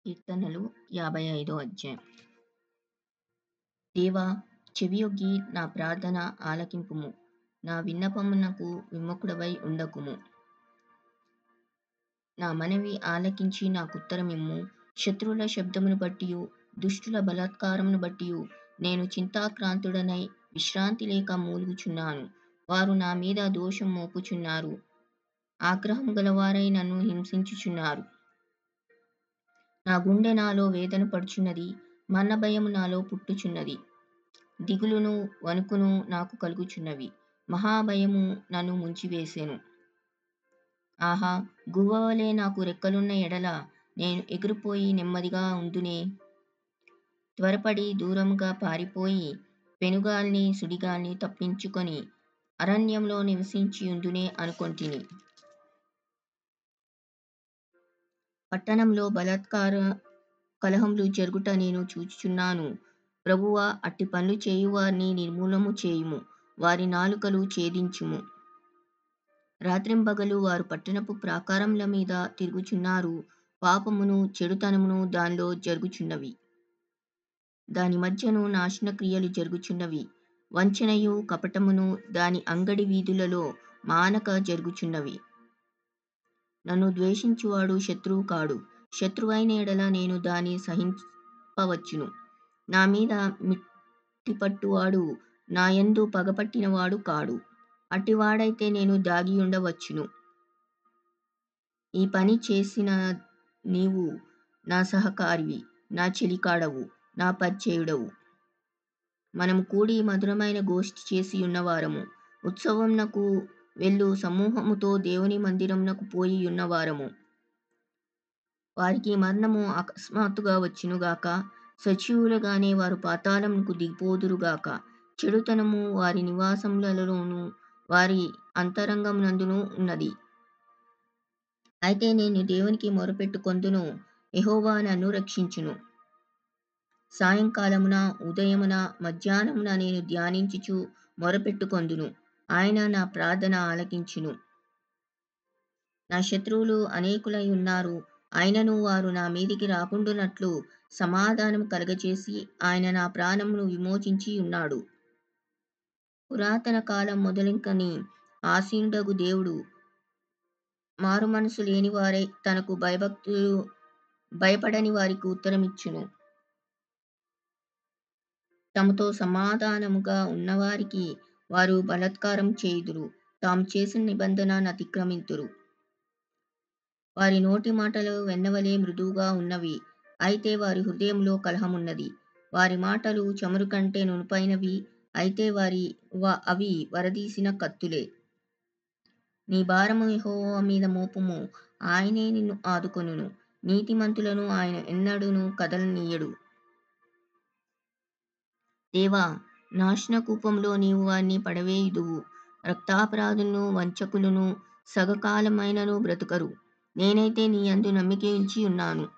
కీర్తనలు 55 అధ్యాయం. దేవా, చెవియొగ్గి నా ప్రార్థన ఆలకింపుము. నా విన్నపమునకు విముఖుడవై ఉండకుము. నా మనవి ఆలకించి నాకుత్తరమిమ్ము. శత్రువుల శబ్దమును బట్టియు దుష్టుల బలాత్కారమును బట్టియు నేను చింతాక్రాంతుడనై విశ్రాంతి లేక మూలుగుచున్నాను. వారు నా మీద దోషం మోపుచున్నారు. ఆగ్రహం గలవారై నన్ను హింసించుచున్నారు. నా గుండె నాలో వేదన పడుచున్నది. మరణభయము నాలో పుట్టుచున్నది. దిగులును వణుకును నాకు కలుగుచున్నవి. మహాభయము నన్ను ముంచివేసెను. ఆహా, గువ్వవలె నాకు రెక్కలున్న ఎడల నేను ఎగిరిపోయి నెమ్మదిగా ఉందునే. త్వరపడి దూరముగా పారిపోయి పెనుగాలిని సుడిగాలిని తప్పించుకొని అరణ్యంలో నివసించియుందునే అనుకొంటిని. పట్టణంలో బలాత్కార కలహములు జరుగుట నేను చూచుచున్నాను. ప్రభువా, అట్టి పనులు చేయువారిని నిర్మూలము చేయుము. వారి నాలుకలు ఛేదించుము. రాత్రింబగలు వారు పట్టణపు ప్రాకారముల మీద తిరుగుచున్నారు. పాపమును చెడుతనమును దానిలో జరుగుచున్నవి. దాని మధ్యను నాశన క్రియలు జరుగుచున్నవి. వంచనయు కపటమును దాని అంగడి వీధులలో మానక జరుగుచున్నవి. నన్ను ద్వేషించువాడు శత్రువు కాడు. శత్రువైన ఎడల నేను దాని సహింపవచ్చును. నా మీద మిట్టిపట్టువాడు నా యందు పగపట్టినవాడు కాడు. అట్టివాడైతే నేను దాగియుండవచ్చును. ఈ పని చేసిన నీవు నా సహకారివి, నా చెలికాడవు, నా పరిచయుడవు. మనము కూడి మధురమైన గోష్ఠి చేసి ఉన్నవారము. ఉత్సవమునకు వెళ్ళు సమూహముతో దేవుని మందిరమునకు పోయి ఉన్నవారము. వారికి మరణము అకస్మాత్తుగా వచ్చునుగాక. సజీవులుగానే వారు పాతాళమునకు దిగిపోదురుగాక. చెడుతనము వారి నివాసములలోను వారి అంతరంగమునందును ఉన్నది. అయితే నేను దేవునికి మొరపెట్టుకొందును. యెహోవా నన్ను రక్షించును. సాయంకాలమున ఉదయమున మధ్యాహ్నమున నేను ధ్యానించుచు మొరపెట్టుకొందును. ఆయన నా ప్రార్థన ఆలకించును. నా శత్రువులు అనేకులై ఉన్నారు. అయినను వారు నా మీదికి రాకుండునట్లు సమాధానము కలగజేసి ఆయన నా ప్రాణమును విమోచించి ఉన్నాడు. పురాతన కాలం మొదలుకని ఆసీనుడగు దేవుడు మారుమనసు లేనివారై తనకు భయపడని వారికి ఉత్తరమిచ్చును. తమతో సమాధానముగా ఉన్నవారికి వారు బలాత్కారం చేయుదురు. తాము చేసిన నిబంధన అతిక్రమింతురు. వారి నోటి మాటలు వెన్నవలే మృదువుగా ఉన్నవి. అయితే వారి హృదయంలో కలహమున్నది. వారి మాటలు చమురు కంటే నునుపైనవి. అయితే అవి వరదీసిన కత్తులే. నీ భారము యెహోవా మీద మోపుము. ఆయనే నిన్ను ఆదుకొనును. నీతిమంతులను ఆయన ఎన్నడూను కదలనీయడు. దేవా, నాశన కూపంలో నీవు వారిని పడవేయుదువు. రక్తాపరాధులను వంచకులను సగకాలమైనను బ్రతుకరు. నేనైతే నీ యందు నమ్మిక ఉంచి ఉన్నాను.